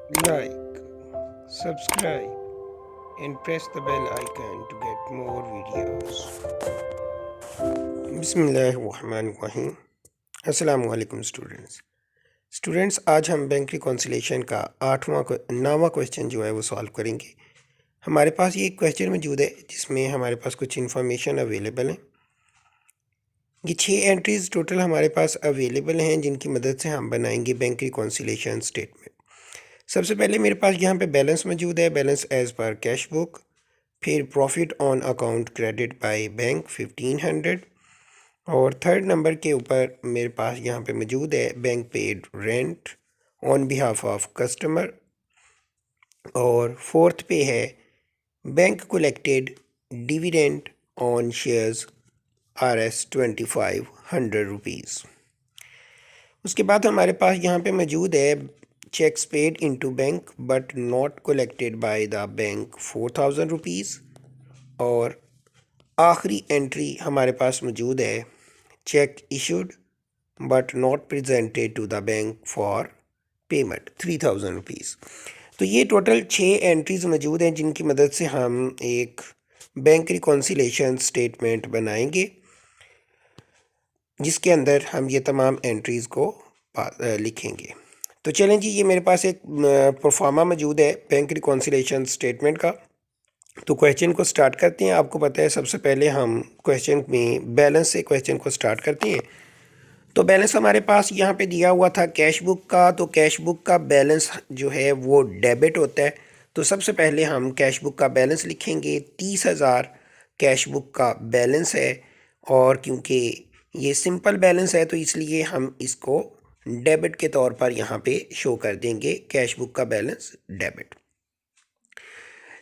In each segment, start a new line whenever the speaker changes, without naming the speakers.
Like, subscribe, and press the bell icon to get more videos. बिस्मिल्लाहिर्रहमानिर्रहीम। अस्सलाम वालेकुम students, आज हम बैंक रिकॉन्सिलेशन का 9वां क्वेश्चन जो है वो सॉल्व करेंगे। हमारे पास ये एक क्वेश्चन मौजूद है जिसमें हमारे पास कुछ इन्फॉर्मेशन अवेलेबल है। ये 6 एंट्रीज टोटल हमारे पास अवेलेबल हैं जिनकी मदद से हम बनाएंगे बैंक रिकॉन्सिलेशन स्टेटमेंट। सबसे पहले मेरे पास यहाँ पे बैलेंस मौजूद है, balance as per cash book. फिर profit on account credit by bank 1500। और थर्ड नंबर के ऊपर मेरे पास यहाँ पे मौजूद है bank paid rent on behalf of customer. और फोर्थ पे है bank collected dividend on shares RS 2500 rupees. उसके बाद हमारे पास यहाँ पे मौजूद है cheques paid into bank but not collected by the bank 4000 rupees. और आखिरी एंट्री हमारे पास मौजूद है cheque issued but not presented to the bank for payment 3000 rupees. तो ये टोटल 6 एंट्रीज मौजूद हैं जिनकी मदद से हम एक बैंक रिकॉन्सिलेशन स्टेटमेंट बनाएंगे जिसके अंदर हम ये तमाम एंट्रीज़ को लिखेंगे। तो चलें जी, ये मेरे पास एक प्रोफार्मा मौजूद है बैंक रिकॉन्सिलेशन स्टेटमेंट का। तो क्वेश्चन को स्टार्ट करते हैं। आपको पता है सबसे पहले हम क्वेश्चन में बैलेंस से क्वेश्चन को स्टार्ट करते हैं। तो बैलेंस हमारे पास यहाँ पे दिया हुआ था कैश बुक का। तो कैश बुक का बैलेंस जो है वो डेबिट होता है। तो सबसे पहले हम कैश बुक का बैलेंस लिखेंगे। 30,000 कैश बुक का बैलेंस है और क्योंकि ये सिंपल बैलेंस है तो इसलिए हम इसको डेबिट के तौर पर यहाँ पे शो कर देंगे, कैश बुक का बैलेंस डेबिट।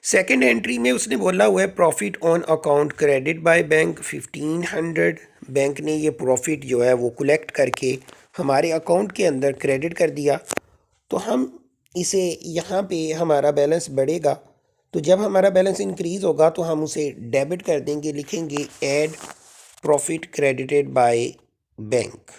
सेकेंड एंट्री में उसने बोला हुआ है profit on account credit by bank 1500। Bank ने ये प्रॉफिट जो है वो कलेक्ट करके हमारे अकाउंट के अंदर क्रेडिट कर दिया। तो हम इसे यहाँ पे हमारा बैलेंस बढ़ेगा। तो जब हमारा बैलेंस इंक्रीज़ होगा तो हम उसे डेबिट कर देंगे, लिखेंगे add profit credited by bank.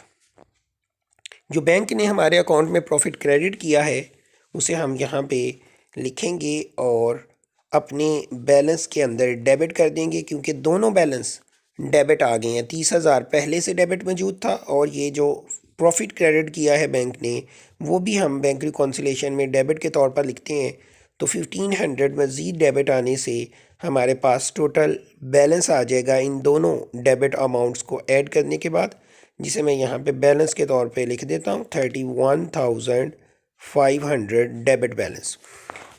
जो बैंक ने हमारे अकाउंट में प्रॉफिट क्रेडिट किया है उसे हम यहाँ पे लिखेंगे और अपने बैलेंस के अंदर डेबिट कर देंगे क्योंकि दोनों बैलेंस डेबिट आ गए हैं। 30,000 पहले से डेबिट मौजूद था और ये जो प्रॉफिट क्रेडिट किया है बैंक ने वो भी हम बैंक रिकॉन्सिलेशन में डेबिट के तौर पर लिखते हैं। तो 1500 मज़ीद डेबिट आने से हमारे पास टोटल बैलेंस आ जाएगा इन दोनों डेबिट अमाउंट्स को ऐड करने के बाद, जिसे मैं यहाँ पे बैलेंस के तौर पे लिख देता हूँ 31,500 डेबिट बैलेंस।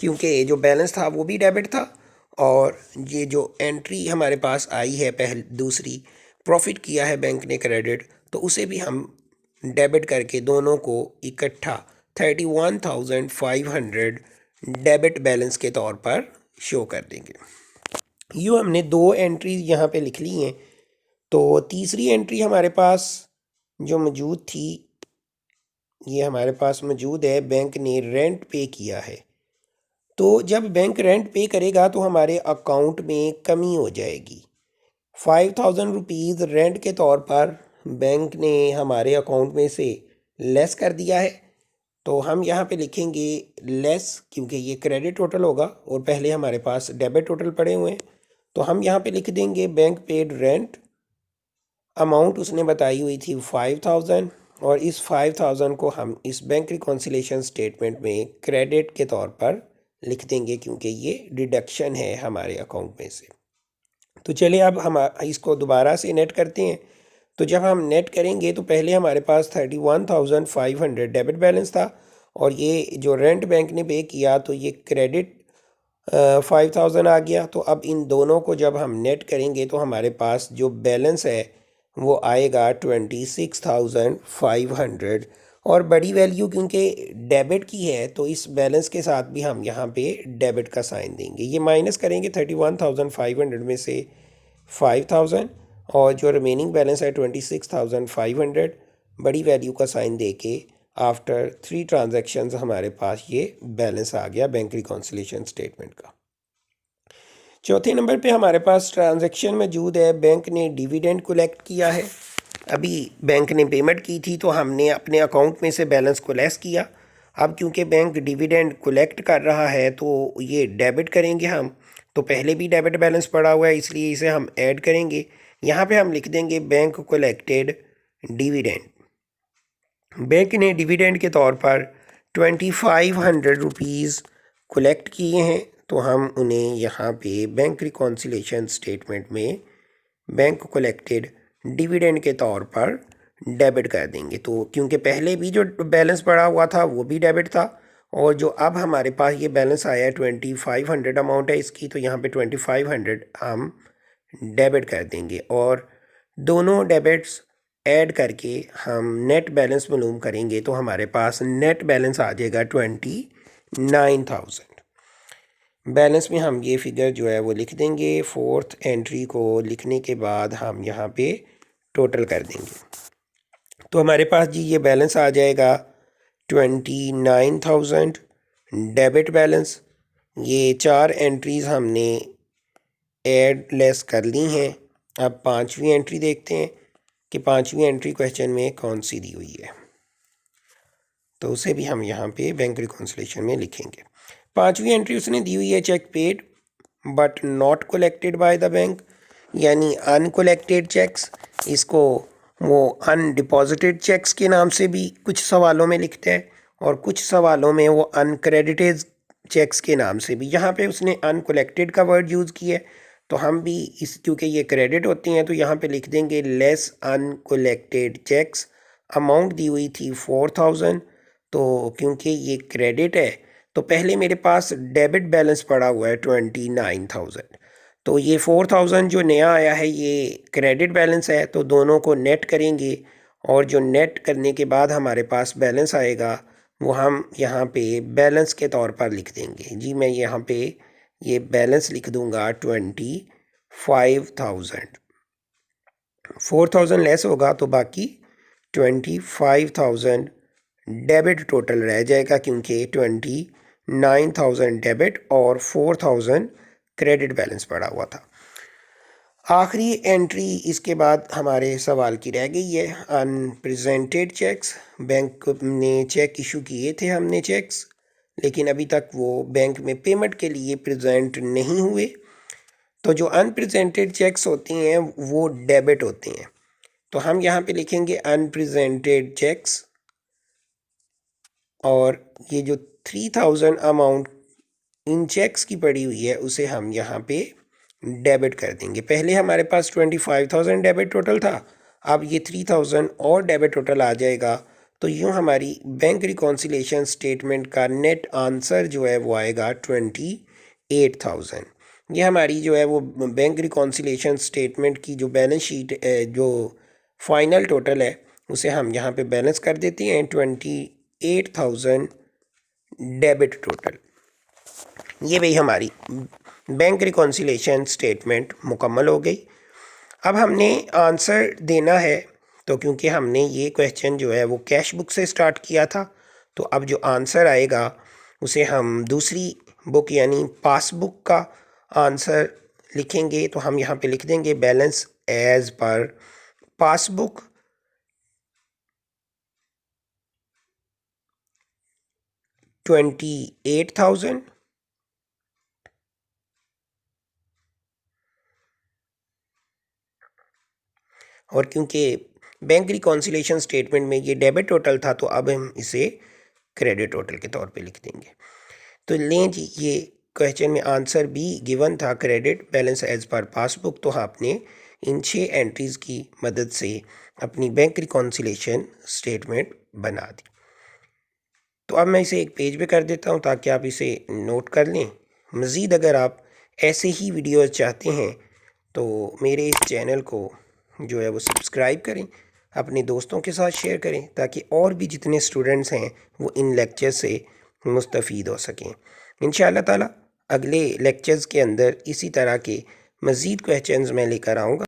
क्योंकि ये जो बैलेंस था वो भी डेबिट था और ये जो एंट्री हमारे पास आई है दूसरी प्रॉफिट किया है बैंक ने क्रेडिट, तो उसे भी हम डेबिट करके दोनों को इकट्ठा 31,500 डेबिट बैलेंस के तौर पर शो कर देंगे। यूँ हमने 2 एंट्रीज यहाँ पे लिख ली हैं। तो तीसरी एंट्री हमारे पास जो मौजूद थी, ये हमारे पास मौजूद है बैंक ने रेंट पे किया है। तो जब बैंक रेंट पे करेगा तो हमारे अकाउंट में कमी हो जाएगी। 5,000 रुपीज़ रेंट के तौर पर बैंक ने हमारे अकाउंट में से लेस कर दिया है। तो हम यहाँ पे लिखेंगे लेस, क्योंकि ये क्रेडिट टोटल होगा और पहले हमारे पास डेबिट टोटल पड़े हुए हैं। तो हम यहाँ पे लिख देंगे बैंक पेड रेंट। अमाउंट उसने बताई हुई थी 5,000 और इस 5,000 को हम इस बैंक रिकॉन्सिलेशन स्टेटमेंट में क्रेडिट के तौर पर लिख देंगे क्योंकि ये डिडक्शन है हमारे अकाउंट में से। तो चलिए अब हम इसको दोबारा से नेट करते हैं। तो जब हम नेट करेंगे तो पहले हमारे पास 31,500 डेबिट बैलेंस था और ये जो रेंट बैंक ने पे किया तो ये क्रेडिट 5,000 आ गया। तो अब इन दोनों को जब हम नेट करेंगे तो हमारे पास जो बैलेंस है वो आएगा 26,500 और बड़ी वैल्यू क्योंकि डेबिट की है तो इस बैलेंस के साथ भी हम यहाँ पे डेबिट का साइन देंगे। ये माइनस करेंगे 31,500 में से 5,000 और जो रिमेनिंग बैलेंस है 26,500 बड़ी वैल्यू का साइन देके आफ्टर 3 ट्रांजैक्शंस हमारे पास ये बैलेंस आ गया बैंक रिकॉन्सिलेशन स्टेटमेंट का। चौथे नंबर पे हमारे पास ट्रांजैक्शन मौजूद है, बैंक ने डिविडेंड कलेक्ट किया है। अभी बैंक ने पेमेंट की थी तो हमने अपने अकाउंट में से बैलेंस को लेस किया अब क्योंकि बैंक डिविडेंड कलेक्ट कर रहा है तो ये डेबिट करेंगे हम, तो पहले भी डेबिट बैलेंस पड़ा हुआ है इसलिए इसे हम ऐड करेंगे। यहाँ पे हम लिख देंगे बैंक कलेक्टेड डिविडेंड। बैंक ने डिविडेंड के तौर पर 2500 रुपीज़ कलेक्ट किए हैं, तो हम उन्हें यहाँ पे बैंक रिकॉन्सिलेशन स्टेटमेंट में बैंक कलेक्टेड डिविडेंड के तौर पर डेबिट कर देंगे। तो क्योंकि पहले भी जो बैलेंस पड़ा हुआ था वो भी डेबिट था, और जो अब हमारे पास ये बैलेंस आया है 2500 अमाउंट है इसकी, तो यहाँ पे 2500 हम डेबिट कर देंगे और दोनों डेबिट्स ऐड करके हम नेट बैलेंस मालूम करेंगे। तो हमारे पास नेट बैलेंस आ जाएगा 29,000। बैलेंस में हम ये फिगर जो है वो लिख देंगे। फोर्थ एंट्री को लिखने के बाद हम यहाँ पे टोटल कर देंगे, तो हमारे पास जी ये बैलेंस आ जाएगा 29,000 डेबिट बैलेंस। ये 4 एंट्रीज़ हमने ऐड लेस कर ली हैं। अब 5वीं एंट्री देखते हैं कि 5वीं एंट्री क्वेश्चन में कौन सी दी हुई है, तो उसे भी हम यहाँ पे बैंक रिकॉन्सिलेशन में लिखेंगे। 5वीं एंट्री उसने दी हुई है cheque paid but not collected by the bank, यानी अनकलेक्टेड चेक्स। इसको वो अनडिपॉजिटेड चेक्स के नाम से भी कुछ सवालों में लिखते हैं और कुछ सवालों में वो अनक्रेडिटेड चेक्स के नाम से भी। यहाँ पे उसने अनकलेक्टेड का वर्ड यूज़ किया है, तो हम भी इस क्योंकि ये क्रेडिट होती हैं तो यहाँ पे लिख देंगे लेस अनकलेक्टेड चेक्स। अमाउंट दी हुई थी 4000, तो क्योंकि ये क्रेडिट है तो पहले मेरे पास डेबिट बैलेंस पड़ा हुआ है 29,000, तो ये 4000 जो नया आया है ये क्रेडिट बैलेंस है, तो दोनों को नेट करेंगे और जो नेट करने के बाद हमारे पास बैलेंस आएगा वो हम यहाँ पे बैलेंस के तौर पर लिख देंगे। जी मैं यहाँ पे ये बैलेंस लिख दूंगा 25,000। 4000 लेस होगा तो बाकी 25,000 डेबिट टोटल रह जाएगा, क्योंकि 29,000 डेबिट और 4000 क्रेडिट बैलेंस पड़ा हुआ था। आखिरी एंट्री इसके बाद हमारे सवाल की रह गई है अनप्रेजेंटेड चेक्स। बैंक ने चेक इशू किए थे हमने चेक्स, लेकिन अभी तक वो बैंक में पेमेंट के लिए प्रेजेंट नहीं हुए। तो जो अनप्रेजेंटेड चेक्स होते हैं वो डेबिट होते हैं, तो हम यहाँ पे लिखेंगे अनप्रेजेंटेड चेक्स, और ये जो 3000 अमाउंट इन चेक्स की पड़ी हुई है उसे हम यहाँ पे डेबिट कर देंगे। पहले हमारे पास 25,000 डेबिट टोटल था, अब ये 3000 और डेबिट टोटल आ जाएगा। तो यूँ हमारी बैंक रिकॉन्सिलेशन स्टेटमेंट का नेट आंसर जो है वो आएगा 28,000। ये हमारी जो है वो बैंक रिकॉन्सिलेशन स्टेटमेंट की जो बैलेंस शीट जो फाइनल टोटल है उसे हम यहाँ पे बैलेंस कर देते हैं 28,000 डेबिट टोटल। ये भाई हमारी बैंक रिकॉन्सिलेशन स्टेटमेंट मुकम्मल हो गई। अब हमने आंसर देना है, तो क्योंकि हमने ये क्वेश्चन जो है वो कैश बुक से स्टार्ट किया था, तो अब जो आंसर आएगा उसे हम दूसरी बुक यानी पासबुक का आंसर लिखेंगे। तो हम यहाँ पे लिख देंगे बैलेंस एज पर पासबुक 28,000 और क्योंकि बैंक रिकॉन्सिलेशन स्टेटमेंट में ये डेबिट टोटल था तो अब हम इसे क्रेडिट टोटल के तौर पे लिख देंगे। तो लें जी ये क्वेश्चन में आंसर भी गिवन था credit balance as per passbook, तो आपने इन 6 एंट्रीज़ की मदद से अपनी बैंक रिकॉन्सिलेशन स्टेटमेंट बना दी। तो अब मैं इसे एक पेज पे कर देता हूँ ताकि आप इसे नोट कर लें। मज़ीद अगर आप ऐसे ही वीडियोज़ चाहते हैं तो मेरे इस चैनल को जो है वो सब्सक्राइब करें, अपने दोस्तों के साथ शेयर करें ताकि और भी जितने स्टूडेंट्स हैं वो इन लेक्चर से मुस्तफ़ीद हो सकें। इंशाअल्लाह ताला अगले लेक्चर्स के अंदर इसी तरह के मज़ीद क्वेश्चंस मैं लेकर आऊँगा।